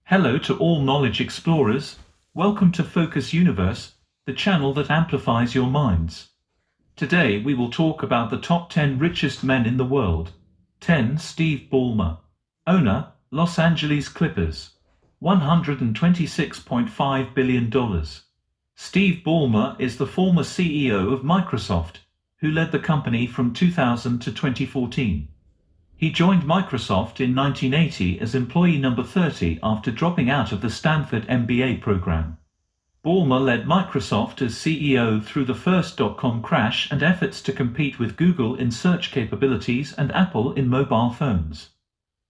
Hello to all knowledge explorers. Welcome to FocusUniverse, the channel that amplifies your minds. Today we will talk about the top 10 richest men in the world. 10. Steve Ballmer. Owner, Los Angeles Clippers. $126.5 billion. Steve Ballmer is the former CEO of Microsoft, who led the company from 2000 to 2014. He joined Microsoft in 1980 as employee number 30 after dropping out of the Stanford MBA program. Ballmer led Microsoft as CEO through the first dot-com crash and efforts to compete with Google in search capabilities and Apple in mobile phones.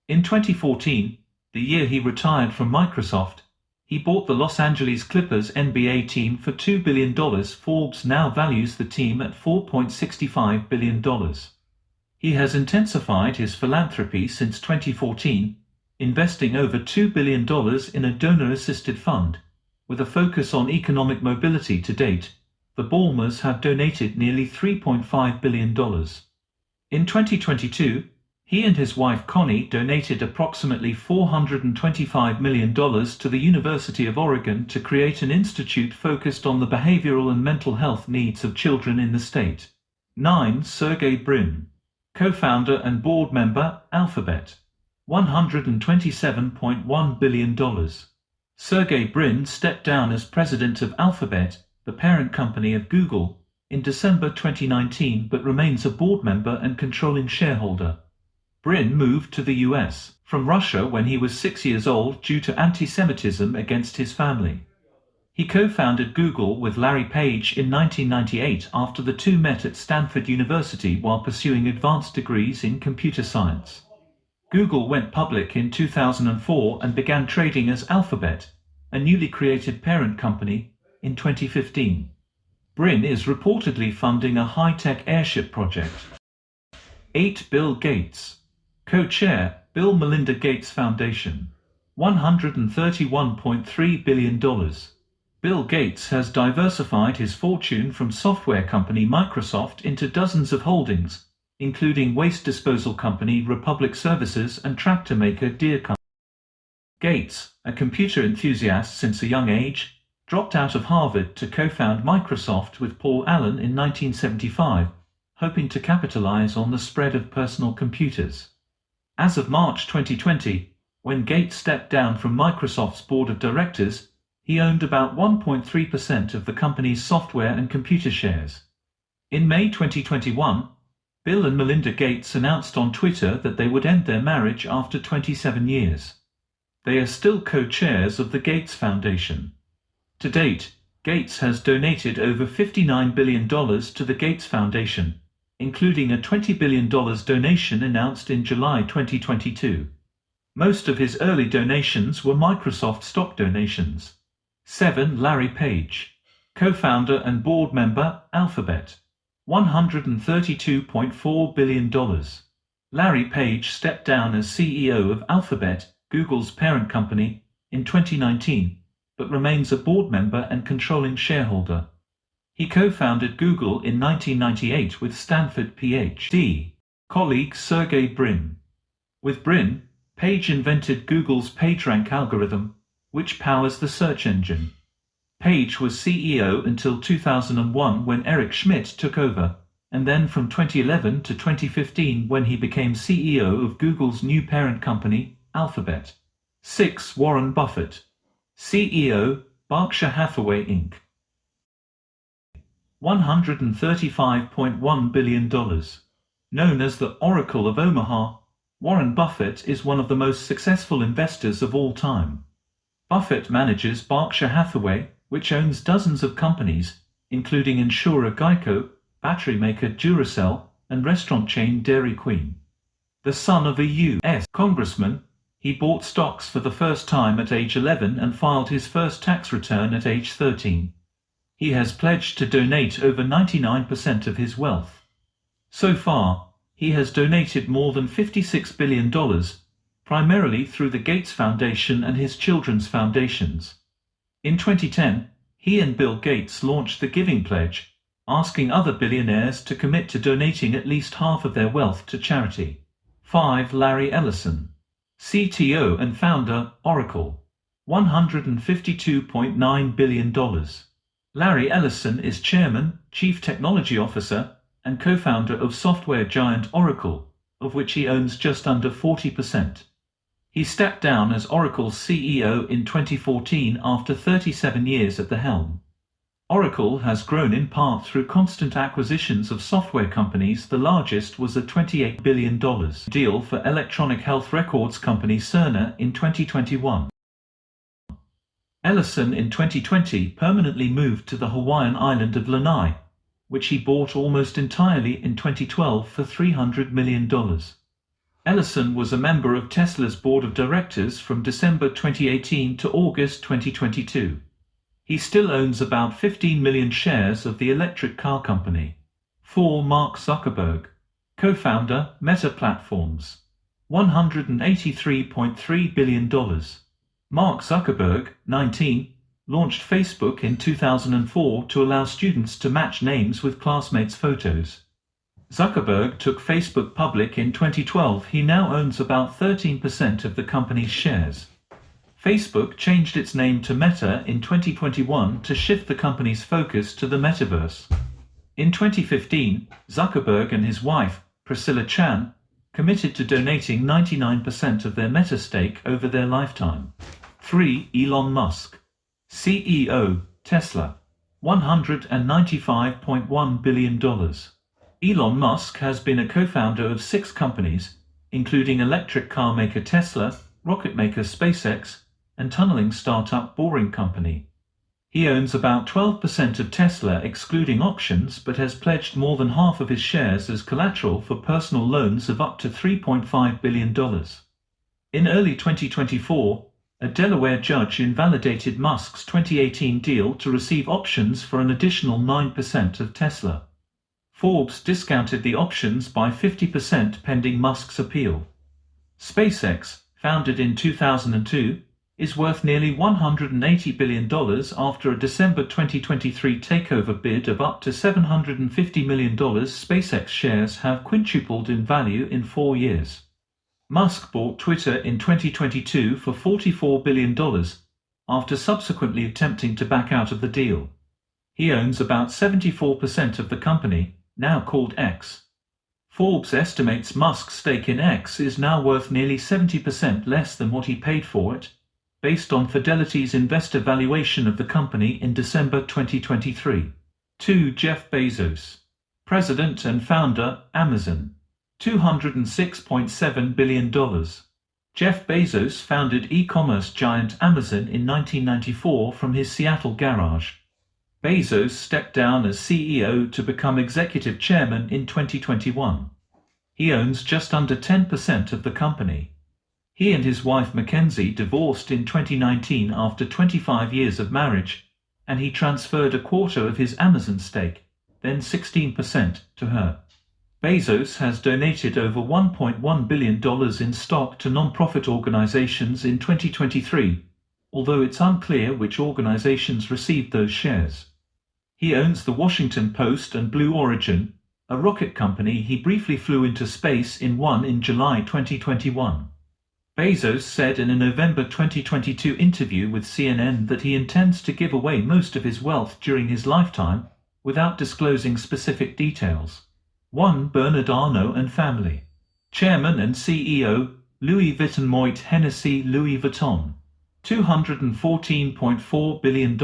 In 2014, the year he retired from Microsoft, he bought the Los Angeles Clippers NBA team for $2 billion. Forbes now values the team at $4.65 billion. He has intensified his philanthropy since 2014, investing over $2 billion in a donor-assisted fund. With a focus on economic mobility to date, the Ballmers have donated nearly $3.5 billion. In 2022, he and his wife Connie donated approximately $425 million to the University of Oregon to create an institute focused on the behavioral and mental health needs of children in the state. 9. Sergey Brin. Co-founder and board member, Alphabet. $127.1 billion. Sergey Brin stepped down as president of Alphabet, the parent company of Google, in December 2019 but remains a board member and controlling shareholder. Brin moved to the US from Russia when he was 6 years old due to anti-Semitism against his family. He co-founded Google with Larry Page in 1998 after the two met at Stanford University while pursuing advanced degrees in computer science. Google went public in 2004 and began trading as Alphabet, a newly created parent company, in 2015. Brin is reportedly funding a high-tech airship project. 8. Bill Gates. Co-chair, Bill Melinda Gates Foundation. $131.3 billion. Bill Gates has diversified his fortune from software company Microsoft into dozens of holdings, including waste disposal company Republic Services and tractor maker Deere Company. Gates, a computer enthusiast since a young age, dropped out of Harvard to co-found Microsoft with Paul Allen in 1975, hoping to capitalize on the spread of personal computers. As of March 2020, when Gates stepped down from Microsoft's board of directors, he owned about 1.3% of the company's software and computer shares. In May 2021, Bill and Melinda Gates announced on Twitter that they would end their marriage after 27 years. They are still co-chairs of the Gates Foundation. To date, Gates has donated over $59 billion to the Gates Foundation, including a $20 billion donation announced in July 2022. Most of his early donations were Microsoft stock donations. 7. Larry Page. Co-founder and board member, Alphabet. $132.4 billion. Larry Page stepped down as CEO of Alphabet, Google's parent company, in 2019, but remains a board member and controlling shareholder. He co-founded Google in 1998 with Stanford Ph.D. colleague Sergey Brin. With Brin, Page invented Google's PageRank algorithm, which powers the search engine. Page was CEO until 2001 when Eric Schmidt took over, and then from 2011 to 2015 when he became CEO of Google's new parent company, Alphabet. 6. Warren Buffett. CEO, Berkshire Hathaway Inc. $135.1 billion. Known as the Oracle of Omaha, Warren Buffett is one of the most successful investors of all time. Buffett manages Berkshire Hathaway, which owns dozens of companies, including insurer Geico, battery maker Duracell, and restaurant chain Dairy Queen. The son of a U.S. congressman, he bought stocks for the first time at age 11 and filed his first tax return at age 13. He has pledged to donate over 99% of his wealth. So far, he has donated more than $56 billion, primarily through the Gates Foundation and his children's foundations. In 2010, he and Bill Gates launched the Giving Pledge, asking other billionaires to commit to donating at least half of their wealth to charity. 5. Larry Ellison. CTO and founder, Oracle. $152.9 billion. Larry Ellison is Chairman, Chief Technology Officer, and co-founder of software giant Oracle, of which he owns just under 40%. He stepped down as Oracle's CEO in 2014 after 37 years at the helm. Oracle has grown in part through constant acquisitions of software companies. The largest was a $28 billion deal for electronic health records company Cerner in 2021. Ellison in 2020 permanently moved to the Hawaiian island of Lanai, which he bought almost entirely in 2012 for $300 million. Ellison was a member of Tesla's board of directors from December 2018 to August 2022. He still owns about 15 million shares of the electric car company. 4. Mark Zuckerberg, co-founder, Meta Platforms. $183.3 billion. Mark Zuckerberg, 19, launched Facebook in 2004 to allow students to match names with classmates' photos. Zuckerberg took Facebook public in 2012. He now owns about 13% of the company's shares. Facebook changed its name to Meta in 2021 to shift the company's focus to the metaverse. In 2015, Zuckerberg and his wife, Priscilla Chan, committed to donating 99% of their Meta stake over their lifetime. 3. Elon Musk, CEO, Tesla. $195.1 billion. Elon Musk has been a co-founder of 6 companies, including electric car maker Tesla, rocket maker SpaceX, and tunneling startup Boring Company. He owns about 12% of Tesla excluding options, but has pledged more than half of his shares as collateral for personal loans of up to $3.5 billion. In early 2024, a Delaware judge invalidated Musk's 2018 deal to receive options for an additional 9% of Tesla. Forbes discounted the options by 50% pending Musk's appeal. SpaceX, founded in 2002, is worth nearly $180 billion after a December 2023 takeover bid of up to $750 million. SpaceX shares have quintupled in value in 4 years. Musk bought Twitter in 2022 for $44 billion, after subsequently attempting to back out of the deal. He owns about 74% of the company, now called X. Forbes estimates Musk's stake in X is now worth nearly 70% less than what he paid for it, based on Fidelity's investor valuation of the company in December 2023. 2. Jeff Bezos, President and founder, Amazon. $206.7 billion. Jeff Bezos founded e-commerce giant Amazon in 1994 from his Seattle garage. Bezos stepped down as CEO to become executive chairman in 2021. He owns just under 10% of the company. He and his wife Mackenzie divorced in 2019 after 25 years of marriage, and he transferred a quarter of his Amazon stake, then 16%, to her. Bezos has donated over $1.1 billion in stock to non-profit organizations in 2023, although it's unclear which organizations received those shares. He owns the Washington Post and Blue Origin, a rocket company he briefly flew into space in July 2021. Bezos said in a November 2022 interview with CNN that he intends to give away most of his wealth during his lifetime, without disclosing specific details. 1. Bernard Arnault and family. Chairman and CEO, Louis Vuitton Moet Hennessy Louis Vuitton. $214.4 billion.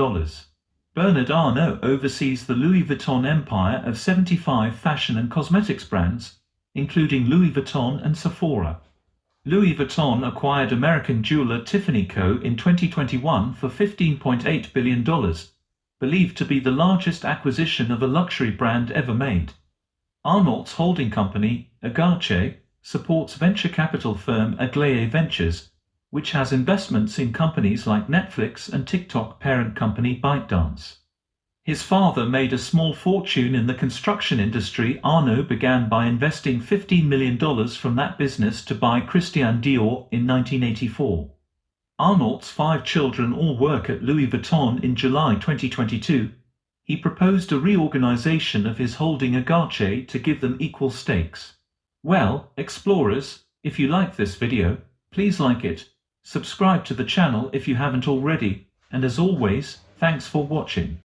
Bernard Arnault oversees the Louis Vuitton empire of 75 fashion and cosmetics brands, including Louis Vuitton and Sephora. Louis Vuitton acquired American jeweler Tiffany Co. in 2021 for $15.8 billion, believed to be the largest acquisition of a luxury brand ever made. Arnault's holding company, Agache, supports venture capital firm Aglaé Ventures, which has investments in companies like Netflix and TikTok parent company ByteDance. His father made a small fortune in the construction industry. Arnault began by investing $15 million from that business to buy Christian Dior in 1984. Arnault's 5 children all work at Louis Vuitton. In July 2022, he proposed a reorganization of his holding Agache to give them equal stakes. Well, explorers, if you like this video, please like it, Subscribe to the channel if you haven't already, and as always, thanks for watching.